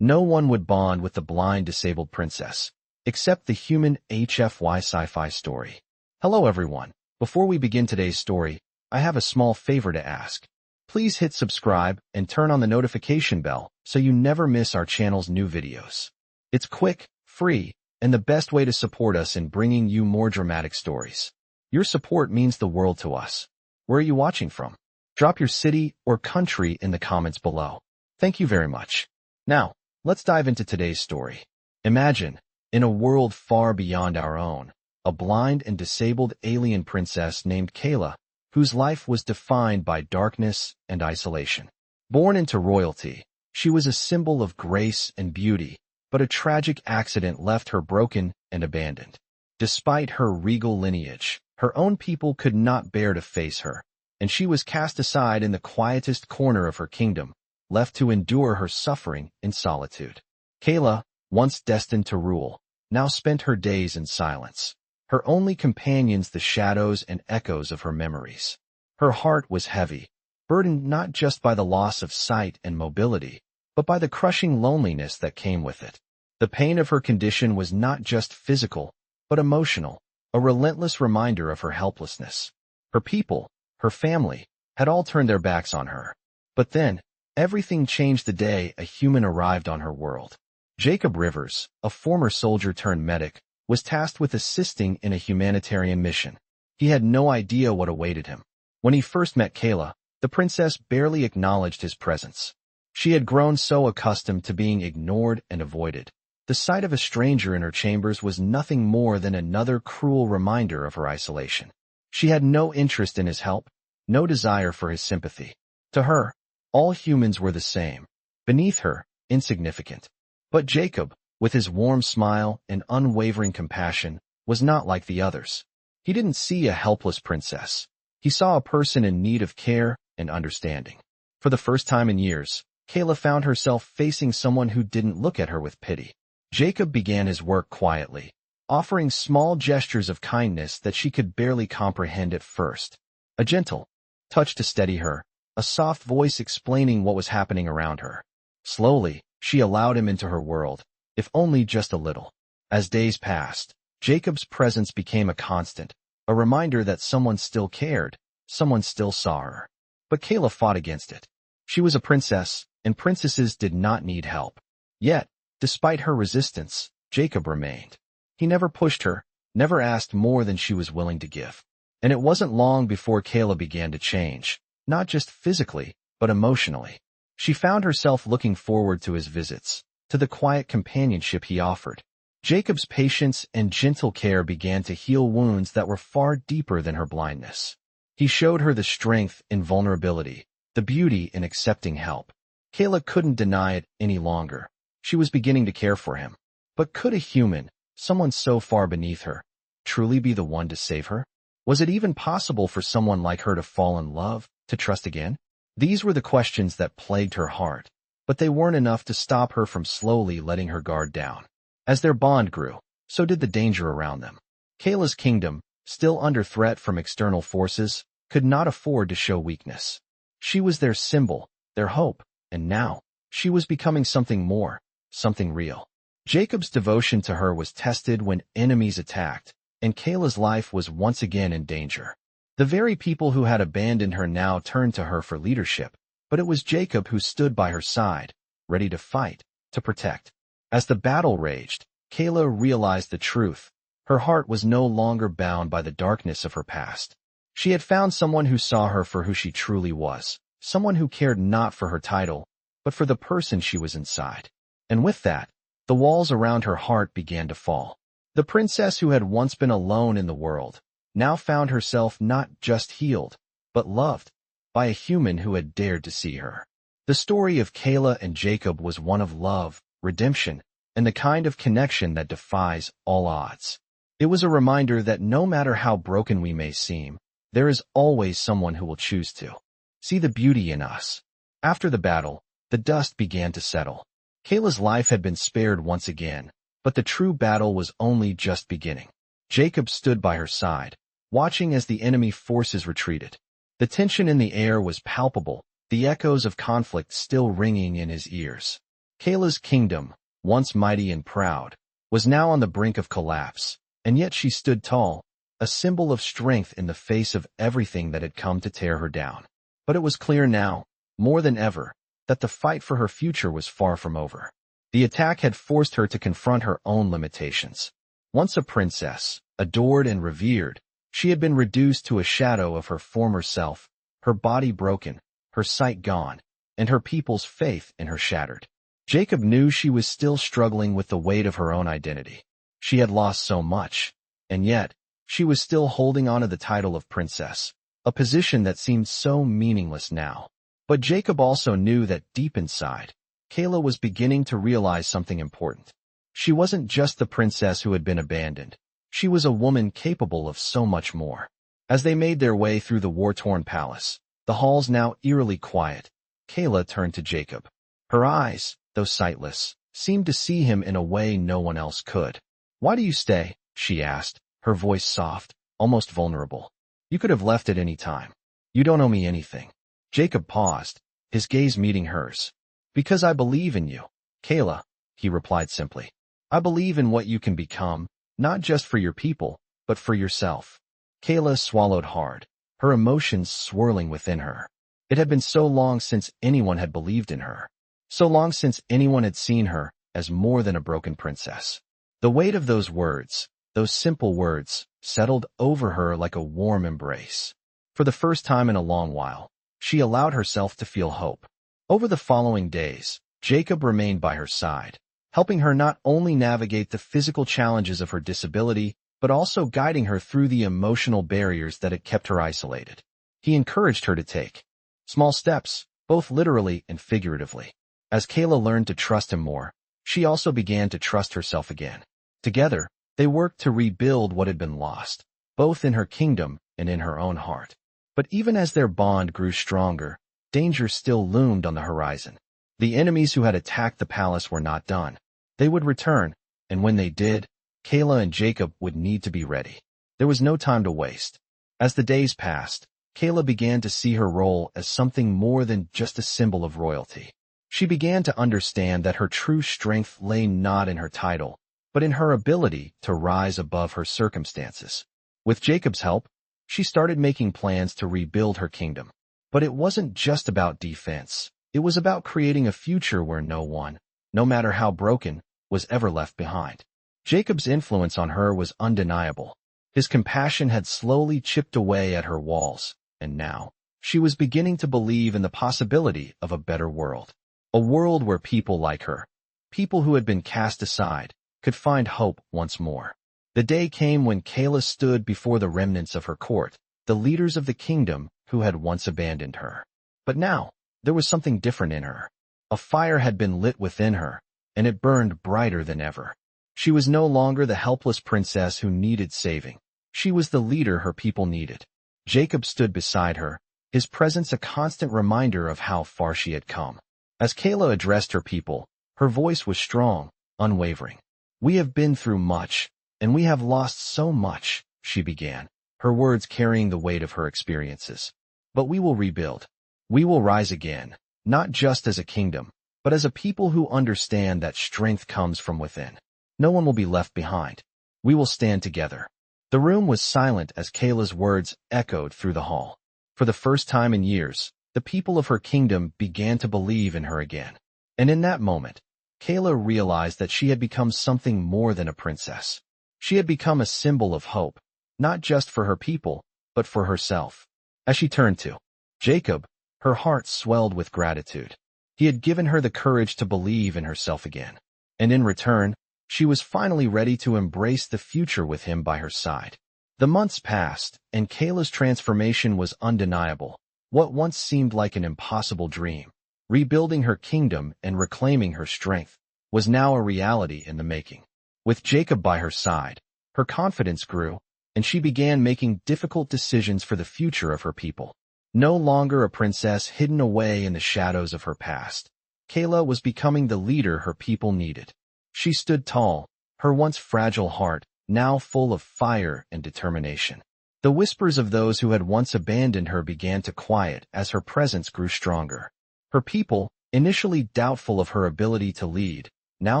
No one would bond with the blind disabled princess, except the human HFY sci-fi story. Hello everyone. Before we begin today's story, I have a small favor to ask. Please hit subscribe and turn on the notification bell so you never miss our channel's new videos. It's quick, free, and the best way to support us in bringing you more dramatic stories. Your support means the world to us. Where are you watching from? Drop your city or country in the comments below. Thank you very much. Now, let's dive into today's story. Imagine, in a world far beyond our own, a blind and disabled alien princess named Kaela, whose life was defined by darkness and isolation. Born into royalty, she was a symbol of grace and beauty, but a tragic accident left her broken and abandoned. Despite her regal lineage, her own people could not bear to face her, and she was cast aside in the quietest corner of her kingdom, left to endure her suffering in solitude. Kaela, once destined to rule, now spent her days in silence, her only companions the shadows and echoes of her memories. Her heart was heavy, burdened not just by the loss of sight and mobility, but by the crushing loneliness that came with it. The pain of her condition was not just physical, but emotional, a relentless reminder of her helplessness. Her people, her family, had all turned their backs on her. But then, everything changed the day a human arrived on her world. Jacob Rivers, a former soldier turned medic, was tasked with assisting in a humanitarian mission. He had no idea what awaited him. When he first met Kaela, the princess barely acknowledged his presence. She had grown so accustomed to being ignored and avoided. The sight of a stranger in her chambers was nothing more than another cruel reminder of her isolation. She had no interest in his help, no desire for his sympathy. To her, all humans were the same. Beneath her, insignificant. But Jacob, with his warm smile and unwavering compassion, was not like the others. He didn't see a helpless princess. He saw a person in need of care and understanding. For the first time in years, Kaela found herself facing someone who didn't look at her with pity. Jacob began his work quietly, offering small gestures of kindness that she could barely comprehend at first. A gentle touch to steady her, a soft voice explaining what was happening around her. Slowly, she allowed him into her world, if only just a little. As days passed, Jacob's presence became a constant, a reminder that someone still cared, someone still saw her. But Kaela fought against it. She was a princess, and princesses did not need help. Yet, despite her resistance, Jacob remained. He never pushed her, never asked more than she was willing to give. And it wasn't long before Kaela began to change, not just physically, but emotionally. She found herself looking forward to his visits, to the quiet companionship he offered. Jacob's patience and gentle care began to heal wounds that were far deeper than her blindness. He showed her the strength in vulnerability, the beauty in accepting help. Kaela couldn't deny it any longer. She was beginning to care for him. But could a human, someone so far beneath her, truly be the one to save her? Was it even possible for someone like her to fall in love, to trust again? These were the questions that plagued her heart, but they weren't enough to stop her from slowly letting her guard down. As their bond grew, so did the danger around them. Kaela's kingdom, still under threat from external forces, could not afford to show weakness. She was their symbol, their hope, and now, she was becoming something more, something real. Jacob's devotion to her was tested when enemies attacked, and Kaela's life was once again in danger. The very people who had abandoned her now turned to her for leadership, but it was Jacob who stood by her side, ready to fight, to protect. As the battle raged, Kaela realized the truth. Her heart was no longer bound by the darkness of her past. She had found someone who saw her for who she truly was, someone who cared not for her title, but for the person she was inside. And with that, the walls around her heart began to fall. The princess who had once been alone in the world, now found herself not just healed, but loved, by a human who had dared to see her. The story of Kaela and Jacob was one of love, redemption, and the kind of connection that defies all odds. It was a reminder that no matter how broken we may seem, there is always someone who will choose to see the beauty in us. After the battle, the dust began to settle. Kaela's life had been spared once again, but the true battle was only just beginning. Jacob stood by her side, watching as the enemy forces retreated. The tension in the air was palpable, the echoes of conflict still ringing in his ears. Kaela's kingdom, once mighty and proud, was now on the brink of collapse, and yet she stood tall, a symbol of strength in the face of everything that had come to tear her down. But it was clear now, more than ever, that the fight for her future was far from over. The attack had forced her to confront her own limitations. Once a princess, adored and revered, she had been reduced to a shadow of her former self, her body broken, her sight gone, and her people's faith in her shattered. Jacob knew she was still struggling with the weight of her own identity. She had lost so much, and yet, she was still holding on to the title of princess, a position that seemed so meaningless now. But Jacob also knew that deep inside, Kaela was beginning to realize something important. She wasn't just the princess who had been abandoned. She was a woman capable of so much more. As they made their way through the war-torn palace, the halls now eerily quiet, Kaela turned to Jacob. Her eyes, though sightless, seemed to see him in a way no one else could. "Why do you stay?" she asked, her voice soft, almost vulnerable. "You could have left at any time. You don't owe me anything." Jacob paused, his gaze meeting hers. "Because I believe in you, Kaela," he replied simply. "I believe in what you can become, not just for your people, but for yourself." Kaela swallowed hard, her emotions swirling within her. It had been so long since anyone had believed in her. So long since anyone had seen her as more than a broken princess. The weight of those words, those simple words, settled over her like a warm embrace. For the first time in a long while, she allowed herself to feel hope. Over the following days, Jacob remained by her side, helping her not only navigate the physical challenges of her disability, but also guiding her through the emotional barriers that had kept her isolated. He encouraged her to take small steps, both literally and figuratively. As Kaela learned to trust him more, she also began to trust herself again. Together, they worked to rebuild what had been lost, both in her kingdom and in her own heart. But even as their bond grew stronger, danger still loomed on the horizon. The enemies who had attacked the palace were not done. They would return, and when they did, Kaela and Jacob would need to be ready. There was no time to waste. As the days passed, Kaela began to see her role as something more than just a symbol of royalty. She began to understand that her true strength lay not in her title, but in her ability to rise above her circumstances. With Jacob's help, she started making plans to rebuild her kingdom. But it wasn't just about defense. It was about creating a future where no one, no matter how broken, was ever left behind. Jacob's influence on her was undeniable. His compassion had slowly chipped away at her walls, and now, she was beginning to believe in the possibility of a better world. A world where people like her, people who had been cast aside, could find hope once more. The day came when Kaela stood before the remnants of her court, the leaders of the kingdom who had once abandoned her. But now, there was something different in her. A fire had been lit within her, and it burned brighter than ever. She was no longer the helpless princess who needed saving. She was the leader her people needed. Jacob stood beside her, his presence a constant reminder of how far she had come. As Kaela addressed her people, her voice was strong, unwavering. "We have been through much, and we have lost so much," she began, her words carrying the weight of her experiences. "But we will rebuild. We will rise again, not just as a kingdom, but as a people who understand that strength comes from within. No one will be left behind. We will stand together." The room was silent as Kaela's words echoed through the hall. For the first time in years, the people of her kingdom began to believe in her again. And in that moment, Kaela realized that she had become something more than a princess. She had become a symbol of hope, not just for her people, but for herself. As she turned to Jacob, her heart swelled with gratitude. He had given her the courage to believe in herself again. And in return, she was finally ready to embrace the future with him by her side. The months passed, and Kaela's transformation was undeniable. What once seemed like an impossible dream, rebuilding her kingdom and reclaiming her strength, was now a reality in the making. With Jacob by her side, her confidence grew, and she began making difficult decisions for the future of her people. No longer a princess hidden away in the shadows of her past, Kaela was becoming the leader her people needed. She stood tall, her once fragile heart now full of fire and determination. The whispers of those who had once abandoned her began to quiet as her presence grew stronger. Her people, initially doubtful of her ability to lead, now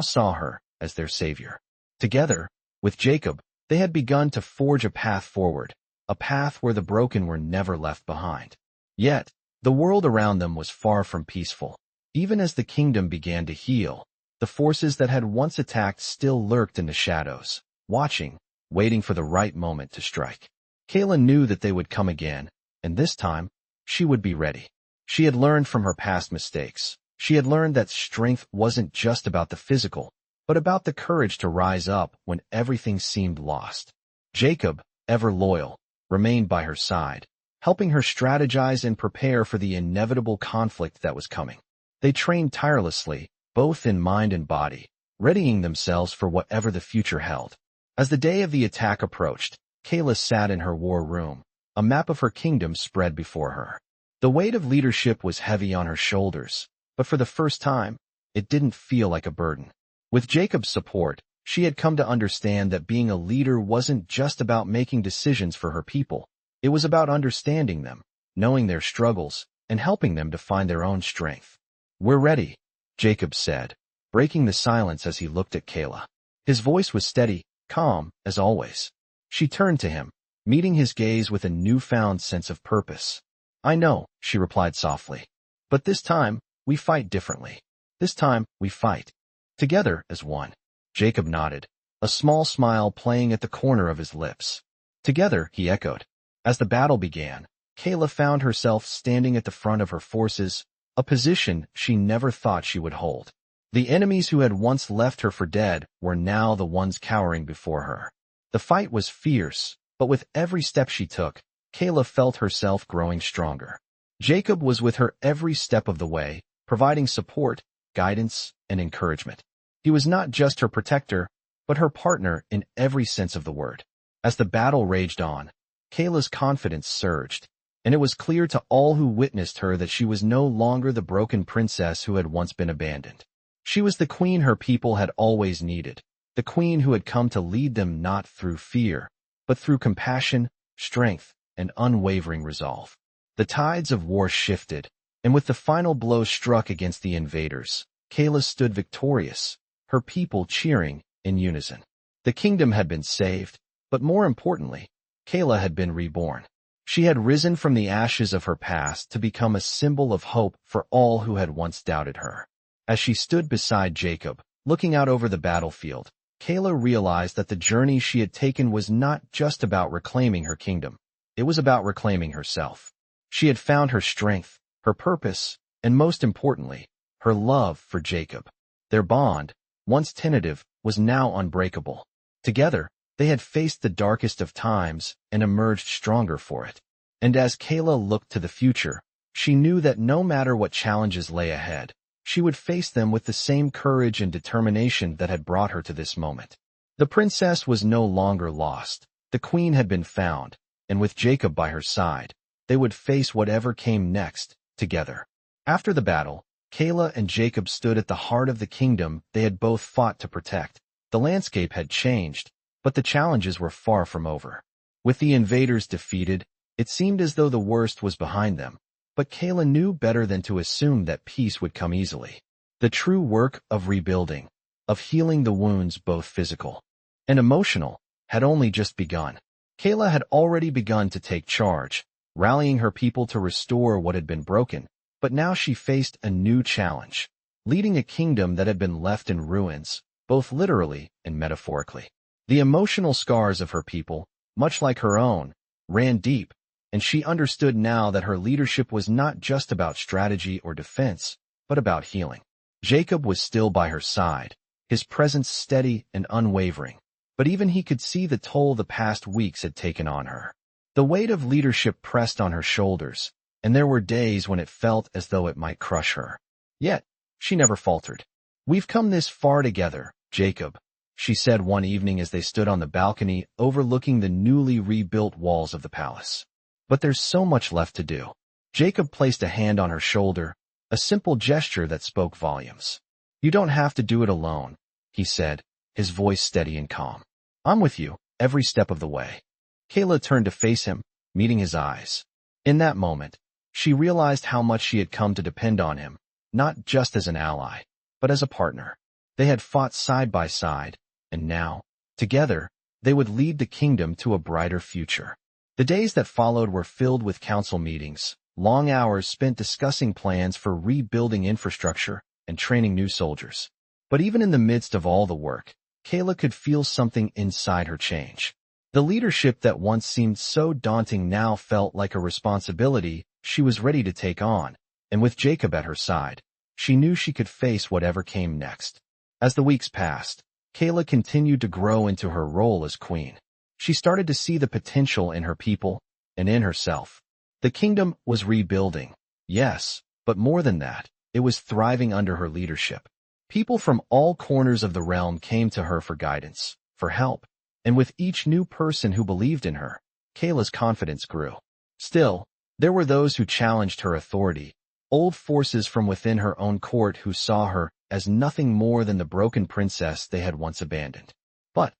saw her as their savior. Together, with Jacob, they had begun to forge a path forward, a path where the broken were never left behind. Yet, the world around them was far from peaceful. Even as the kingdom began to heal, the forces that had once attacked still lurked in the shadows, watching, waiting for the right moment to strike. Kaela knew that they would come again, and this time, she would be ready. She had learned from her past mistakes. She had learned that strength wasn't just about the physical, but about the courage to rise up when everything seemed lost. Jacob, ever loyal, remained by her side, helping her strategize and prepare for the inevitable conflict that was coming. They trained tirelessly, both in mind and body, readying themselves for whatever the future held. As the day of the attack approached, Kaela sat in her war room, a map of her kingdom spread before her. The weight of leadership was heavy on her shoulders, but for the first time, it didn't feel like a burden. With Jacob's support, she had come to understand that being a leader wasn't just about making decisions for her people. It was about understanding them, knowing their struggles, and helping them to find their own strength. "We're ready," Jacob said, breaking the silence as he looked at Kaela. His voice was steady, calm, as always. She turned to him, meeting his gaze with a newfound sense of purpose. "I know," she replied softly. "But this time, we fight differently. This time, we fight together as one." Jacob nodded, a small smile playing at the corner of his lips. "Together," he echoed. As the battle began, Kaela found herself standing at the front of her forces, a position she never thought she would hold. The enemies who had once left her for dead were now the ones cowering before her. The fight was fierce, but with every step she took, Kaela felt herself growing stronger. Jacob was with her every step of the way, providing support, guidance, and encouragement. He was not just her protector, but her partner in every sense of the word. As the battle raged on, Kaela's confidence surged, and it was clear to all who witnessed her that she was no longer the broken princess who had once been abandoned. She was the queen her people had always needed, the queen who had come to lead them not through fear, but through compassion, strength, and unwavering resolve. The tides of war shifted, and with the final blow struck against the invaders, Kaela stood victorious, her people cheering in unison. The kingdom had been saved, but more importantly, Kaela had been reborn. She had risen from the ashes of her past to become a symbol of hope for all who had once doubted her. As she stood beside Jacob, looking out over the battlefield, Kaela realized that the journey she had taken was not just about reclaiming her kingdom. It was about reclaiming herself. She had found her strength, her purpose, and most importantly, her love for Jacob. Their bond, once tentative, was now unbreakable. Together, they had faced the darkest of times and emerged stronger for it. And as Kaela looked to the future, she knew that no matter what challenges lay ahead, she would face them with the same courage and determination that had brought her to this moment. The princess was no longer lost. The queen had been found, and with Jacob by her side, they would face whatever came next, together. After the battle, Kaela and Jacob stood at the heart of the kingdom they had both fought to protect. The landscape had changed, but the challenges were far from over. With the invaders defeated, it seemed as though the worst was behind them, but Kaela knew better than to assume that peace would come easily. The true work of rebuilding, of healing the wounds both physical and emotional, had only just begun. Kaela had already begun to take charge, rallying her people to restore what had been broken, but now she faced a new challenge, leading a kingdom that had been left in ruins, both literally and metaphorically. The emotional scars of her people, much like her own, ran deep, and she understood now that her leadership was not just about strategy or defense, but about healing. Jacob was still by her side, his presence steady and unwavering, but even he could see the toll the past weeks had taken on her. The weight of leadership pressed on her shoulders, and there were days when it felt as though it might crush her. Yet, she never faltered. "We've come this far together, Jacob," she said one evening as they stood on the balcony overlooking the newly rebuilt walls of the palace. "But there's so much left to do." Jacob placed a hand on her shoulder, a simple gesture that spoke volumes. "You don't have to do it alone," he said, his voice steady and calm. "I'm with you, every step of the way." Kaela turned to face him, meeting his eyes. In that moment, she realized how much she had come to depend on him, not just as an ally, but as a partner. They had fought side by side, and now, together, they would lead the kingdom to a brighter future. The days that followed were filled with council meetings, long hours spent discussing plans for rebuilding infrastructure and training new soldiers. But even in the midst of all the work, Kaela could feel something inside her change. The leadership that once seemed so daunting now felt like a responsibility she was ready to take on, and with Jacob at her side, she knew she could face whatever came next. As the weeks passed, Kaela continued to grow into her role as queen. She started to see the potential in her people and in herself. The kingdom was rebuilding, yes, but more than that, it was thriving under her leadership. People from all corners of the realm came to her for guidance, for help, and with each new person who believed in her, Kaela's confidence grew. Still, there were those who challenged her authority, old forces from within her own court who saw her as nothing more than the broken princess they had once abandoned. But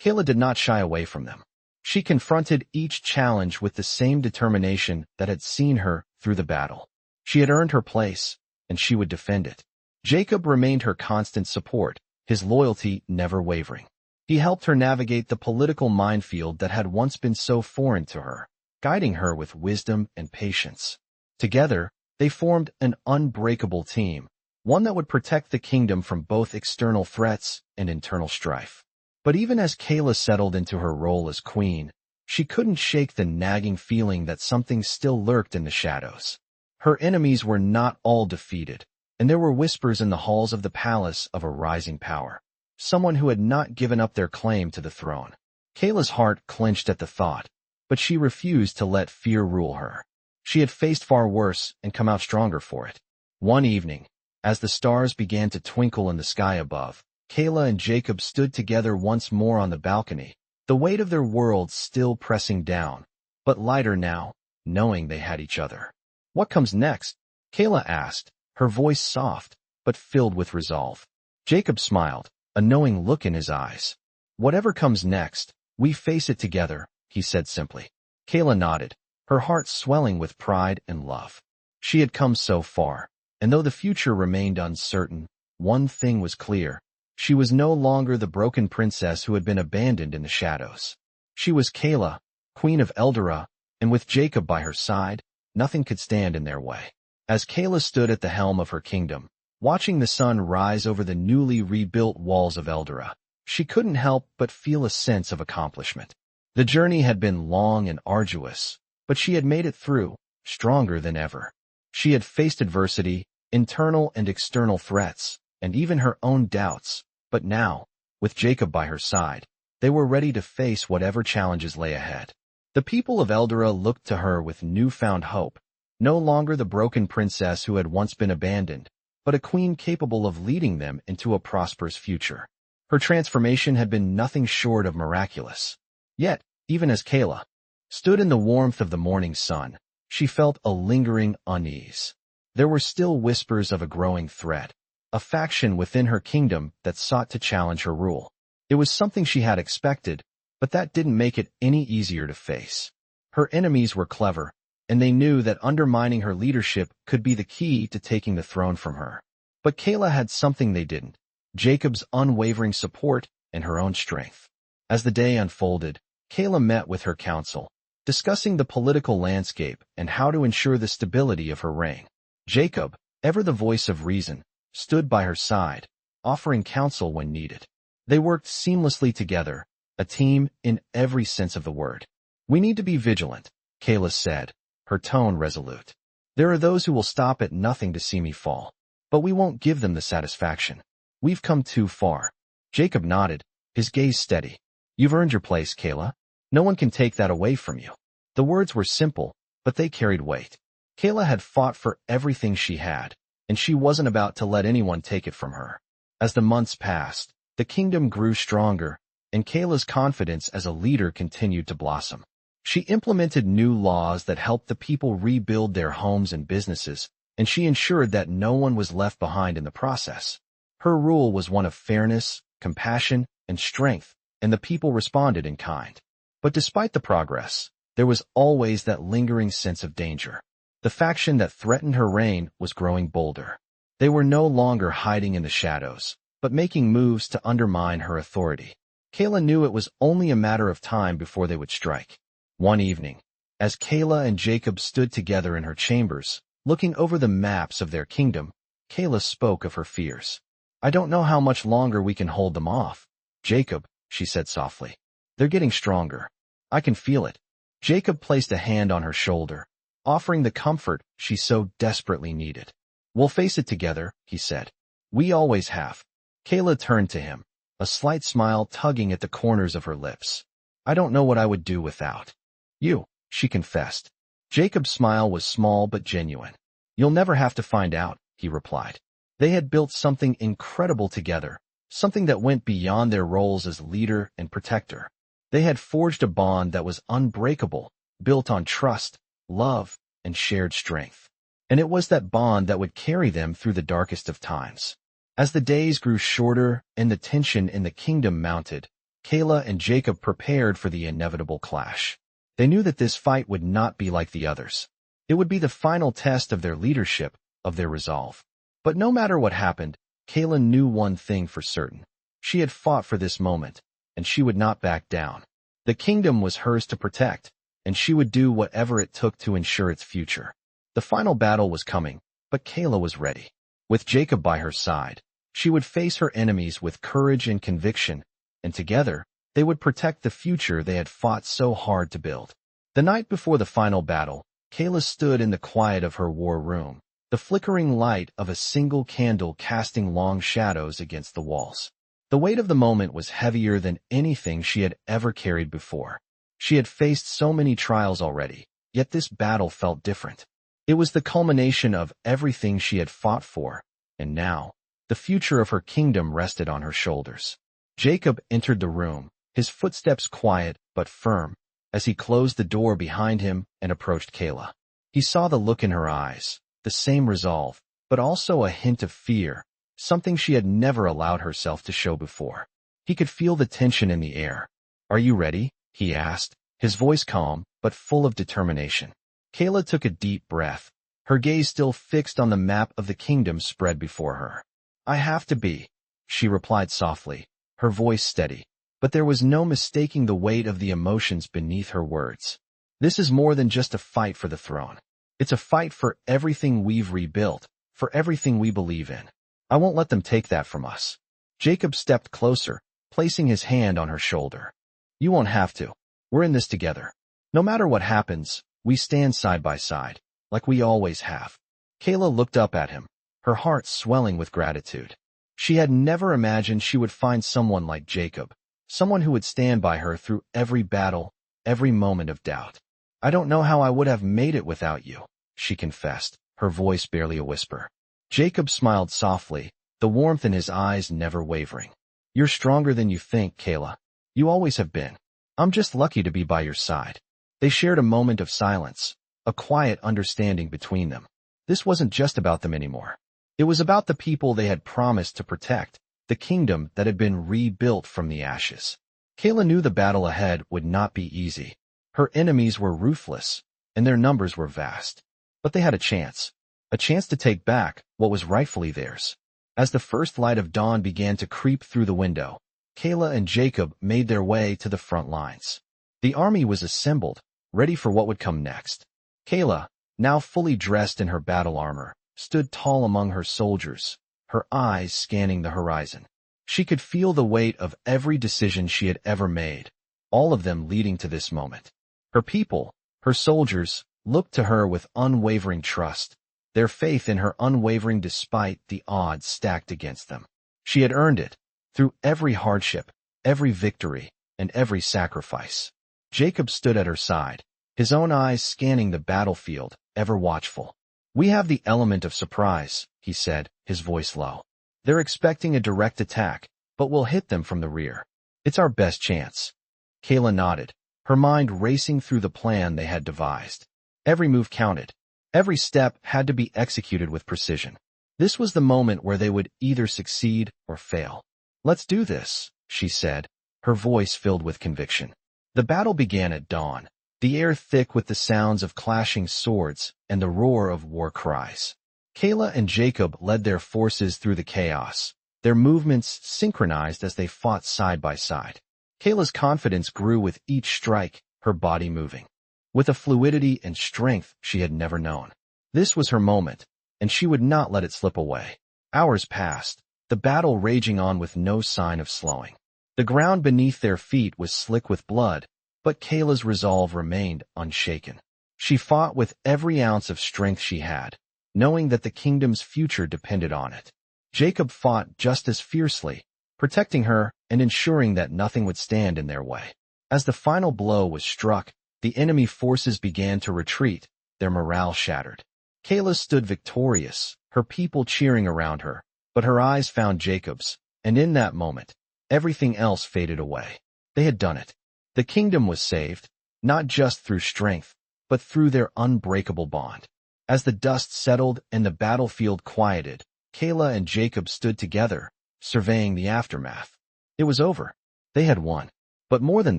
Kaela did not shy away from them. She confronted each challenge with the same determination that had seen her through the battle. She had earned her place, and she would defend it. Jacob remained her constant support, his loyalty never wavering. He helped her navigate the political minefield that had once been so foreign to her, guiding her with wisdom and patience. Together, they formed an unbreakable team, one that would protect the kingdom from both external threats and internal strife. But even as Kaela settled into her role as queen, she couldn't shake the nagging feeling that something still lurked in the shadows. Her enemies were not all defeated, and there were whispers in the halls of the palace of a rising power, someone who had not given up their claim to the throne. Kaela's heart clenched at the thought, but she refused to let fear rule her. She had faced far worse and come out stronger for it. One evening, as the stars began to twinkle in the sky above, Kaela and Jacob stood together once more on the balcony, the weight of their worlds still pressing down, but lighter now, knowing they had each other. "What comes next?" Kaela asked, her voice soft, but filled with resolve. Jacob smiled, a knowing look in his eyes. "Whatever comes next, we face it together," he said simply. Kaela nodded, her heart swelling with pride and love. She had come so far, and though the future remained uncertain, one thing was clear. She was no longer the broken princess who had been abandoned in the shadows. She was Kaela, queen of Eldora, and with Jacob by her side, nothing could stand in their way. As Kaela stood at the helm of her kingdom, watching the sun rise over the newly rebuilt walls of Eldora, she couldn't help but feel a sense of accomplishment. The journey had been long and arduous, but she had made it through, stronger than ever. She had faced adversity, internal and external threats, and even her own doubts, but now, with Jacob by her side, they were ready to face whatever challenges lay ahead. The people of Eldora looked to her with newfound hope, no longer the broken princess who had once been abandoned, but a queen capable of leading them into a prosperous future. Her transformation had been nothing short of miraculous. Yet, even as Kaela stood in the warmth of the morning sun, she felt a lingering unease. There were still whispers of a growing threat, a faction within her kingdom that sought to challenge her rule. It was something she had expected, but that didn't make it any easier to face. Her enemies were clever, and they knew that undermining her leadership could be the key to taking the throne from her. But Kaela had something they didn't: Jacob's unwavering support and her own strength. As the day unfolded, Kaela met with her council, discussing the political landscape and how to ensure the stability of her reign. Jacob, ever the voice of reason, stood by her side, offering counsel when needed. They worked seamlessly together, a team in every sense of the word. "We need to be vigilant," Kaela said, her tone resolute. "There are those who will stop at nothing to see me fall, but we won't give them the satisfaction. We've come too far." Jacob nodded, his gaze steady. "You've earned your place, Kaela. No one can take that away from you." The words were simple, but they carried weight. Kaela had fought for everything she had, and she wasn't about to let anyone take it from her. As the months passed, the kingdom grew stronger, and Kaela's confidence as a leader continued to blossom. She implemented new laws that helped the people rebuild their homes and businesses, and she ensured that no one was left behind in the process. Her rule was one of fairness, compassion, and strength, and the people responded in kind. But despite the progress, there was always that lingering sense of danger. The faction that threatened her reign was growing bolder. They were no longer hiding in the shadows, but making moves to undermine her authority. Kaela knew it was only a matter of time before they would strike. One evening, as Kaela and Jacob stood together in her chambers, looking over the maps of their kingdom, Kaela spoke of her fears. "I don't know how much longer we can hold them off, Jacob," she said softly. "They're getting stronger. I can feel it." Jacob placed a hand on her shoulder, offering the comfort she so desperately needed. "We'll face it together," he said. "We always have." Kaela turned to him, a slight smile tugging at the corners of her lips. "I don't know what I would do without you," she confessed. Jacob's smile was small but genuine. "You'll never have to find out," he replied. They had built something incredible together, something that went beyond their roles as leader and protector. They had forged a bond that was unbreakable, built on trust, love, and shared strength. And it was that bond that would carry them through the darkest of times. As the days grew shorter and the tension in the kingdom mounted, Kaela and Jacob prepared for the inevitable clash. They knew that this fight would not be like the others. It would be the final test of their leadership, of their resolve. But no matter what happened, Kaela knew one thing for certain. She had fought for this moment, and she would not back down. The kingdom was hers to protect, and she would do whatever it took to ensure its future. The final battle was coming, but Kaela was ready. With Jacob by her side, she would face her enemies with courage and conviction, and together, they would protect the future they had fought so hard to build. The night before the final battle, Kaela stood in the quiet of her war room, the flickering light of a single candle casting long shadows against the walls. The weight of the moment was heavier than anything she had ever carried before. She had faced so many trials already, yet this battle felt different. It was the culmination of everything she had fought for, and now, the future of her kingdom rested on her shoulders. Jacob entered the room, his footsteps quiet but firm, as he closed the door behind him and approached Kaela. He saw the look in her eyes, the same resolve, but also a hint of fear, something she had never allowed herself to show before. He could feel the tension in the air. "Are you ready?" he asked, his voice calm but full of determination. Kaela took a deep breath, her gaze still fixed on the map of the kingdom spread before her. "I have to be," she replied softly, her voice steady, but there was no mistaking the weight of the emotions beneath her words. "This is more than just a fight for the throne. It's a fight for everything we've rebuilt, for everything we believe in. I won't let them take that from us." Jacob stepped closer, placing his hand on her shoulder. "You won't have to. We're in this together. No matter what happens, we stand side by side, like we always have." Kaela looked up at him, her heart swelling with gratitude. She had never imagined she would find someone like Jacob, someone who would stand by her through every battle, every moment of doubt. "I don't know how I would have made it without you," she confessed, her voice barely a whisper. Jacob smiled softly, the warmth in his eyes never wavering. "You're stronger than you think, Kaela. You always have been. I'm just lucky to be by your side." They shared a moment of silence, a quiet understanding between them. This wasn't just about them anymore. It was about the people they had promised to protect, the kingdom that had been rebuilt from the ashes. Kaela knew the battle ahead would not be easy. Her enemies were ruthless, and their numbers were vast. But they had a chance to take back what was rightfully theirs. As the first light of dawn began to creep through the window, Kaela and Jacob made their way to the front lines. The army was assembled, ready for what would come next. Kaela, now fully dressed in her battle armor, stood tall among her soldiers, her eyes scanning the horizon. She could feel the weight of every decision she had ever made, all of them leading to this moment. Her people, her soldiers, looked to her with unwavering trust, their faith in her unwavering despite the odds stacked against them. She had earned it, through every hardship, every victory, and every sacrifice. Jacob stood at her side, his own eyes scanning the battlefield, ever watchful. "We have the element of surprise," he said, his voice low. "They're expecting a direct attack, but we'll hit them from the rear. It's our best chance." Kaela nodded, her mind racing through the plan they had devised. Every move counted. Every step had to be executed with precision. This was the moment where they would either succeed or fail. "Let's do this," she said, her voice filled with conviction. The battle began at dawn, the air thick with the sounds of clashing swords and the roar of war cries. Kaela and Jacob led their forces through the chaos, their movements synchronized as they fought side by side. Kaela's confidence grew with each strike, her body moving with a fluidity and strength she had never known. This was her moment, and she would not let it slip away. Hours passed, the battle raging on with no sign of slowing. The ground beneath their feet was slick with blood, but Kaela's resolve remained unshaken. She fought with every ounce of strength she had, knowing that the kingdom's future depended on it. Jacob fought just as fiercely, protecting her and ensuring that nothing would stand in their way. As the final blow was struck, the enemy forces began to retreat, their morale shattered. Kaela stood victorious, her people cheering around her, but her eyes found Jacob's, and in that moment, everything else faded away. They had done it. The kingdom was saved, not just through strength, but through their unbreakable bond. As the dust settled and the battlefield quieted, Kaela and Jacob stood together, surveying the aftermath. It was over. They had won. But more than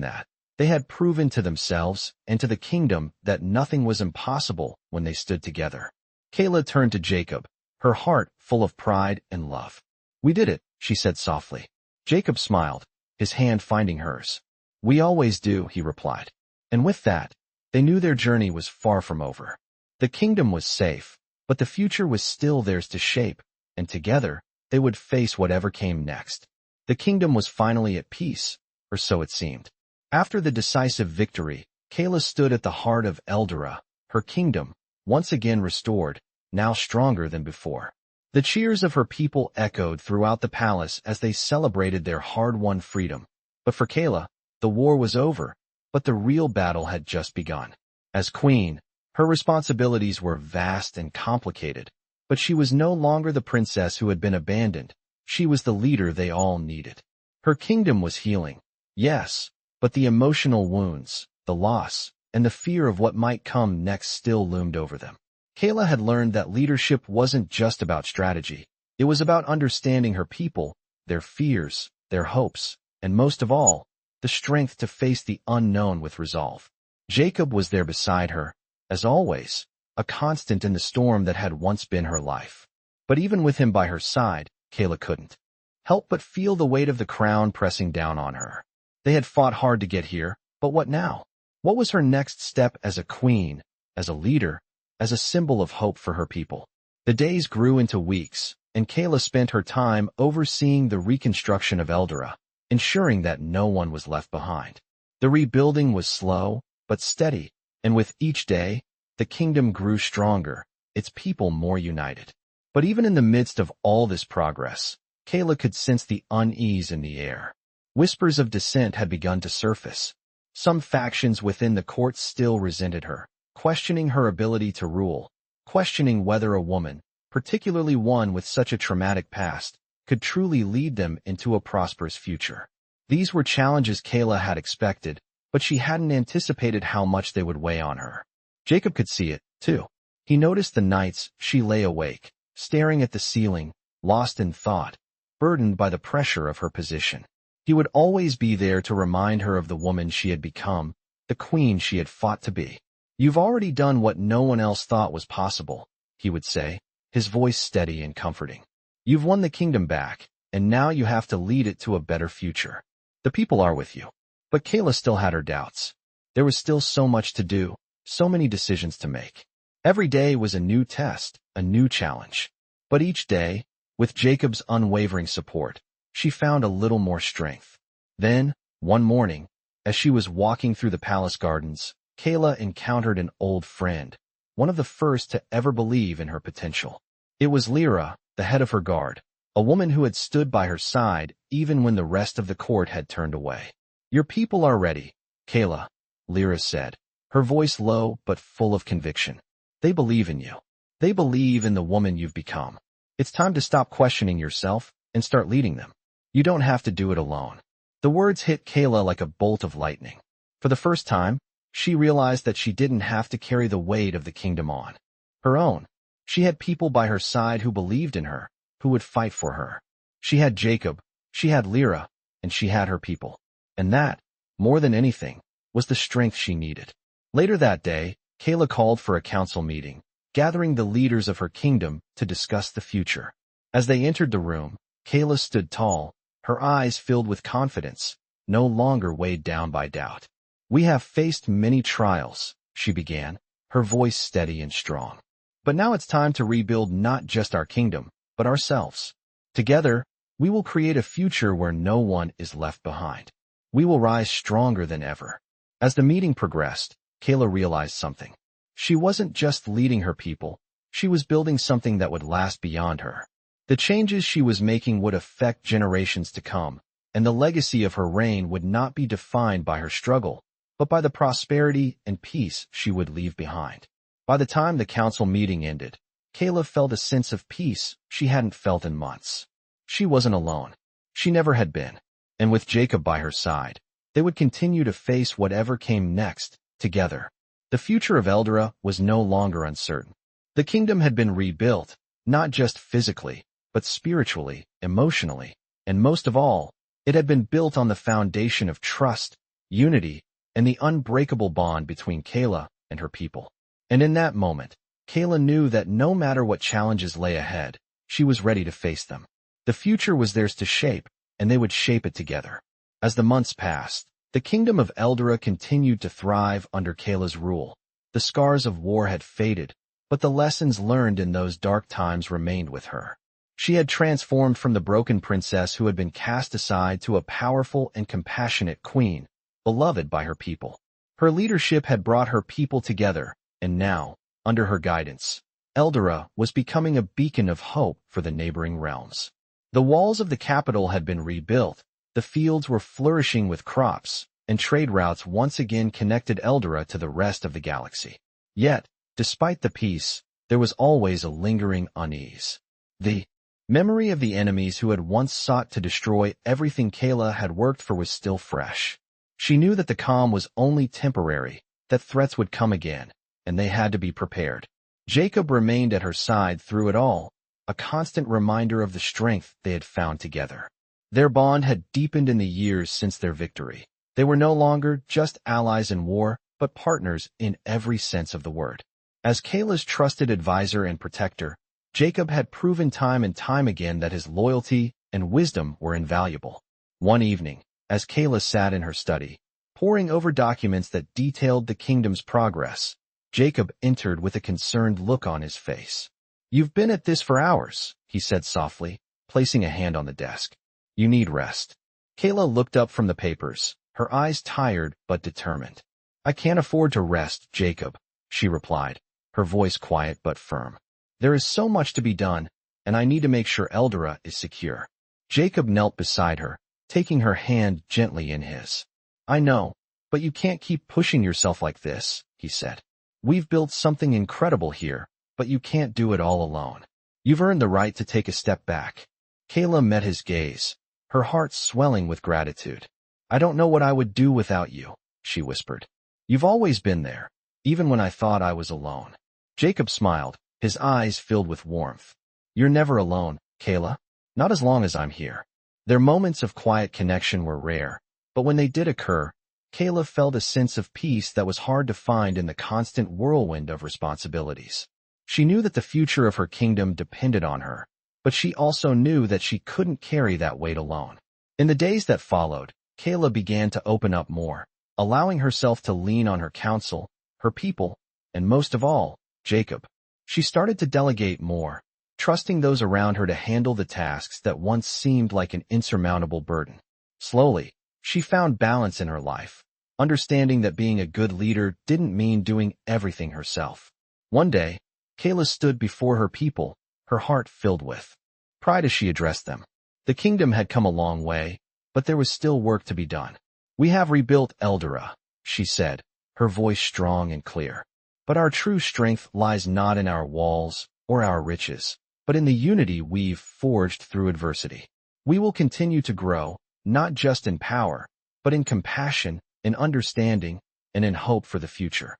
that, they had proven to themselves and to the kingdom that nothing was impossible when they stood together. Kaela turned to Jacob, her heart full of pride and love. "We did it," she said softly. Jacob smiled, his hand finding hers. "We always do," he replied. And with that, they knew their journey was far from over. The kingdom was safe, but the future was still theirs to shape, and together, they would face whatever came next. The kingdom was finally at peace, or so it seemed. After the decisive victory, Kaela stood at the heart of Eldora, her kingdom, once again restored, now stronger than before. The cheers of her people echoed throughout the palace as they celebrated their hard-won freedom. But for Kaela, the war was over, but the real battle had just begun. As queen, her responsibilities were vast and complicated, but she was no longer the princess who had been abandoned. She was the leader they all needed. Her kingdom was healing, yes, but the emotional wounds, the loss, and the fear of what might come next still loomed over them. Kaela had learned that leadership wasn't just about strategy. It was about understanding her people, their fears, their hopes, and most of all, the strength to face the unknown with resolve. Jacob was there beside her, as always, a constant in the storm that had once been her life. But even with him by her side, Kaela couldn't help but feel the weight of the crown pressing down on her. They had fought hard to get here, but what now? What was her next step as a queen, as a leader, as a symbol of hope for her people? The days grew into weeks, and Kaela spent her time overseeing the reconstruction of Eldora, ensuring that no one was left behind. The rebuilding was slow, but steady, and with each day, the kingdom grew stronger, its people more united. But even in the midst of all this progress, Kaela could sense the unease in the air. Whispers of dissent had begun to surface. Some factions within the court still resented her, questioning her ability to rule, questioning whether a woman, particularly one with such a traumatic past, could truly lead them into a prosperous future. These were challenges Kaela had expected, but she hadn't anticipated how much they would weigh on her. Jacob could see it, too. He noticed the nights she lay awake, staring at the ceiling, lost in thought, burdened by the pressure of her position. He would always be there to remind her of the woman she had become, the queen she had fought to be. "You've already done what no one else thought was possible," he would say, his voice steady and comforting. "You've won the kingdom back, and now you have to lead it to a better future. The people are with you." But Kaela still had her doubts. There was still so much to do, so many decisions to make. Every day was a new test, a new challenge. But each day, with Jacob's unwavering support, she found a little more strength. Then, one morning, as she was walking through the palace gardens, Kaela encountered an old friend, one of the first to ever believe in her potential. It was Lyra, the head of her guard, a woman who had stood by her side even when the rest of the court had turned away. "Your people are ready, Kaela," Lyra said, her voice low but full of conviction. "They believe in you. They believe in the woman you've become. It's time to stop questioning yourself and start leading them. You don't have to do it alone." The words hit Kaela like a bolt of lightning. For the first time, she realized that she didn't have to carry the weight of the kingdom on her own. She had people by her side who believed in her, who would fight for her. She had Jacob, she had Lyra, and she had her people. And that, more than anything, was the strength she needed. Later that day, Kaela called for a council meeting, gathering the leaders of her kingdom to discuss the future. As they entered the room, Kaela stood tall, her eyes filled with confidence, no longer weighed down by doubt. "We have faced many trials," she began, her voice steady and strong. "But now it's time to rebuild not just our kingdom, but ourselves. Together, we will create a future where no one is left behind. We will rise stronger than ever." As the meeting progressed, Kaela realized something. She wasn't just leading her people, she was building something that would last beyond her. The changes she was making would affect generations to come, and the legacy of her reign would not be defined by her struggle, but by the prosperity and peace she would leave behind. By the time the council meeting ended, Kaela felt a sense of peace she hadn't felt in months. She wasn't alone. She never had been. And with Jacob by her side, they would continue to face whatever came next, together. The future of Eldora was no longer uncertain. The kingdom had been rebuilt, not just physically, but spiritually, emotionally, and most of all, it had been built on the foundation of trust, unity, and the unbreakable bond between Kaela and her people. And in that moment, Kaela knew that no matter what challenges lay ahead, she was ready to face them. The future was theirs to shape, and they would shape it together. As the months passed, the kingdom of Eldora continued to thrive under Kaela's rule. The scars of war had faded, but the lessons learned in those dark times remained with her. She had transformed from the broken princess who had been cast aside to a powerful and compassionate queen, beloved by her people. Her leadership had brought her people together, and now, under her guidance, Eldora was becoming a beacon of hope for the neighboring realms. The walls of the capital had been rebuilt, the fields were flourishing with crops, and trade routes once again connected Eldora to the rest of the galaxy. Yet, despite the peace, there was always a lingering unease. The memory of the enemies who had once sought to destroy everything Kaela had worked for was still fresh. She knew that the calm was only temporary, that threats would come again, and they had to be prepared. Jacob remained at her side through it all, a constant reminder of the strength they had found together. Their bond had deepened in the years since their victory. They were no longer just allies in war, but partners in every sense of the word. As Kaela's trusted advisor and protector, Jacob had proven time and time again that his loyalty and wisdom were invaluable. One evening, as Kaela sat in her study, poring over documents that detailed the kingdom's progress, Jacob entered with a concerned look on his face. "You've been at this for hours," he said softly, placing a hand on the desk. "You need rest." Kaela looked up from the papers, her eyes tired but determined. "I can't afford to rest, Jacob," she replied, her voice quiet but firm. "There is so much to be done, and I need to make sure Eldora is secure." Jacob knelt beside her, taking her hand gently in his. "I know, but you can't keep pushing yourself like this," he said. "We've built something incredible here, but you can't do it all alone. You've earned the right to take a step back." Kaela met his gaze, her heart swelling with gratitude. "I don't know what I would do without you," she whispered. "You've always been there, even when I thought I was alone." Jacob smiled, his eyes filled with warmth. "You're never alone, Kaela. Not as long as I'm here." Their moments of quiet connection were rare, but when they did occur, Kaela felt a sense of peace that was hard to find in the constant whirlwind of responsibilities. She knew that the future of her kingdom depended on her, but she also knew that she couldn't carry that weight alone. In the days that followed, Kaela began to open up more, allowing herself to lean on her council, her people, and most of all, Jacob. She started to delegate more, trusting those around her to handle the tasks that once seemed like an insurmountable burden. Slowly, she found balance in her life, understanding that being a good leader didn't mean doing everything herself. One day, Kaela stood before her people, her heart filled with pride as she addressed them. The kingdom had come a long way, but there was still work to be done. "We have rebuilt Eldora," she said, her voice strong and clear. "But our true strength lies not in our walls or our riches, but in the unity we've forged through adversity. We will continue to grow, not just in power, but in compassion, in understanding, and in hope for the future."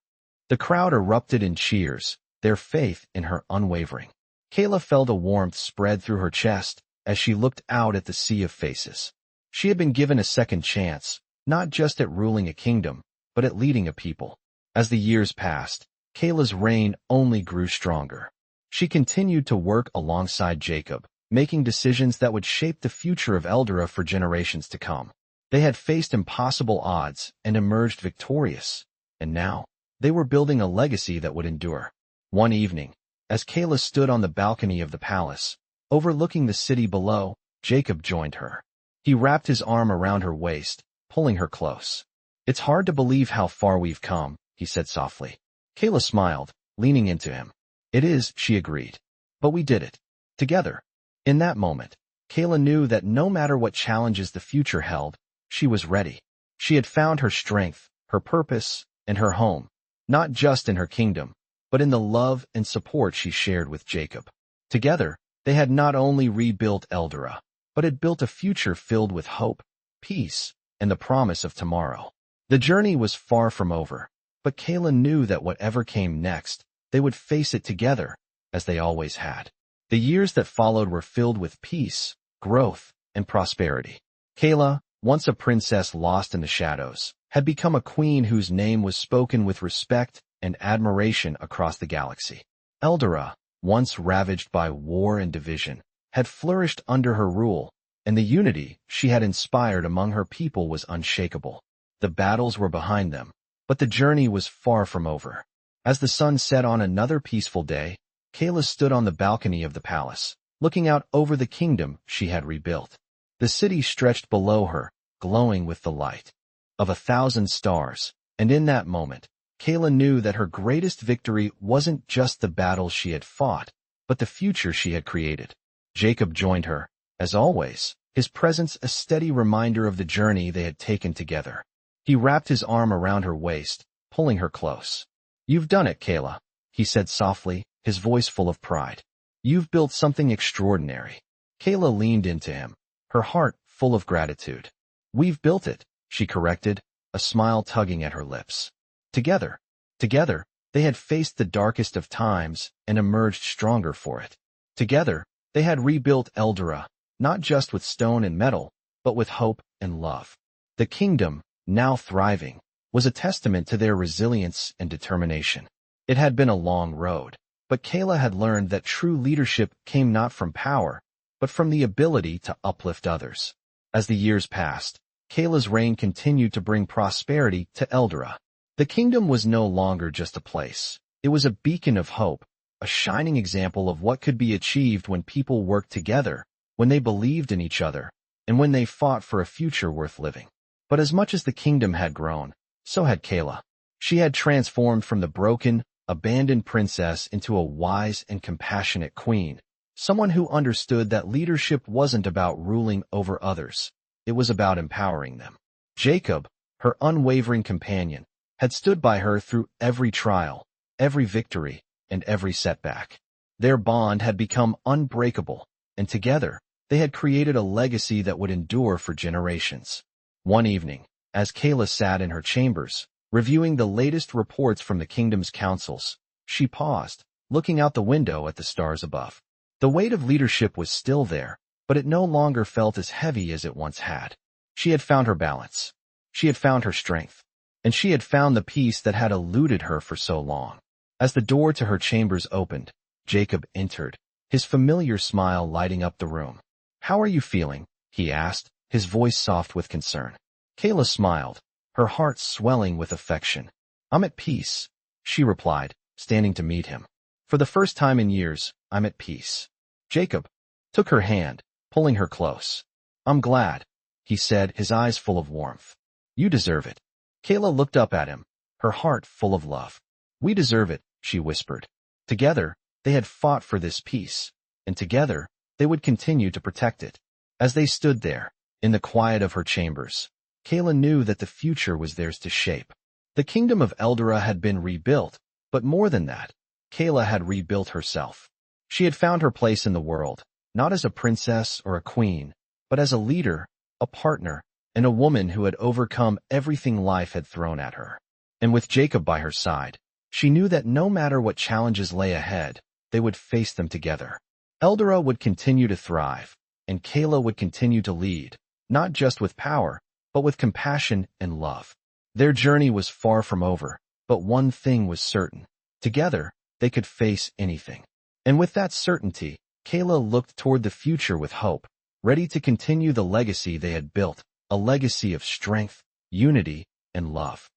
The crowd erupted in cheers, their faith in her unwavering. Kaela felt a warmth spread through her chest as she looked out at the sea of faces. She had been given a second chance, not just at ruling a kingdom, but at leading a people. As the years passed, Kaela's reign only grew stronger. She continued to work alongside Jacob, making decisions that would shape the future of Eldora for generations to come. They had faced impossible odds and emerged victorious, and now they were building a legacy that would endure. One evening, as Kaela stood on the balcony of the palace, overlooking the city below, Jacob joined her. He wrapped his arm around her waist, pulling her close. "It's hard to believe how far we've come," he said softly. Kaela smiled, leaning into him. "It is," she agreed. "But we did it. Together." In that moment, Kaela knew that no matter what challenges the future held, she was ready. She had found her strength, her purpose, and her home, not just in her kingdom, but in the love and support she shared with Jacob. Together, they had not only rebuilt Eldora, but had built a future filled with hope, peace, and the promise of tomorrow. The journey was far from over, but Kaela knew that whatever came next, they would face it together, as they always had. The years that followed were filled with peace, growth, and prosperity. Kaela, once a princess lost in the shadows, had become a queen whose name was spoken with respect and admiration across the galaxy. Eldora, once ravaged by war and division, had flourished under her rule, and the unity she had inspired among her people was unshakable. The battles were behind them, but the journey was far from over. As the sun set on another peaceful day, Kaela stood on the balcony of the palace, looking out over the kingdom she had rebuilt. The city stretched below her, glowing with the light of 1,000 stars, and in that moment, Kaela knew that her greatest victory wasn't just the battles she had fought, but the future she had created. Jacob joined her, as always, his presence a steady reminder of the journey they had taken together. He wrapped his arm around her waist, pulling her close. "You've done it, Kaela," he said softly, his voice full of pride. "You've built something extraordinary." Kaela leaned into him, her heart full of gratitude. "We've built it," she corrected, a smile tugging at her lips. Together, they had faced the darkest of times and emerged stronger for it. Together, they had rebuilt Eldora, not just with stone and metal, but with hope and love. The kingdom, now thriving, was a testament to their resilience and determination. It had been a long road, but Kaela had learned that true leadership came not from power, but from the ability to uplift others. As the years passed, Kaela's reign continued to bring prosperity to Eldora. The kingdom was no longer just a place. It was a beacon of hope, a shining example of what could be achieved when people worked together, when they believed in each other, and when they fought for a future worth living. But as much as the kingdom had grown, so had Kaela. She had transformed from the broken, abandoned princess into a wise and compassionate queen, someone who understood that leadership wasn't about ruling over others. It was about empowering them. Jacob, her unwavering companion, had stood by her through every trial, every victory, and every setback. Their bond had become unbreakable, and together, they had created a legacy that would endure for generations. One evening, as Kaela sat in her chambers, reviewing the latest reports from the kingdom's councils, she paused, looking out the window at the stars above. The weight of leadership was still there, but it no longer felt as heavy as it once had. She had found her balance. She had found her strength. And she had found the peace that had eluded her for so long. As the door to her chambers opened, Jacob entered, his familiar smile lighting up the room. "How are you feeling?" he asked, his voice soft with concern. Kaela smiled, her heart swelling with affection. "I'm at peace," she replied, standing to meet him. "For the first time in years, I'm at peace." Jacob took her hand, pulling her close. "I'm glad," he said, his eyes full of warmth. "You deserve it." Kaela looked up at him, her heart full of love. "We deserve it," she whispered. Together, they had fought for this peace, and together, they would continue to protect it. As they stood there, in the quiet of her chambers, Kaela knew that the future was theirs to shape. The kingdom of Eldora had been rebuilt, but more than that, Kaela had rebuilt herself. She had found her place in the world, not as a princess or a queen, but as a leader, a partner, and a woman who had overcome everything life had thrown at her. And with Jacob by her side, she knew that no matter what challenges lay ahead, they would face them together. Eldora would continue to thrive, and Kaela would continue to lead, not just with power, but with compassion and love. Their journey was far from over, but one thing was certain. Together, they could face anything. And with that certainty, Kaela looked toward the future with hope, ready to continue the legacy they had built, a legacy of strength, unity, and love.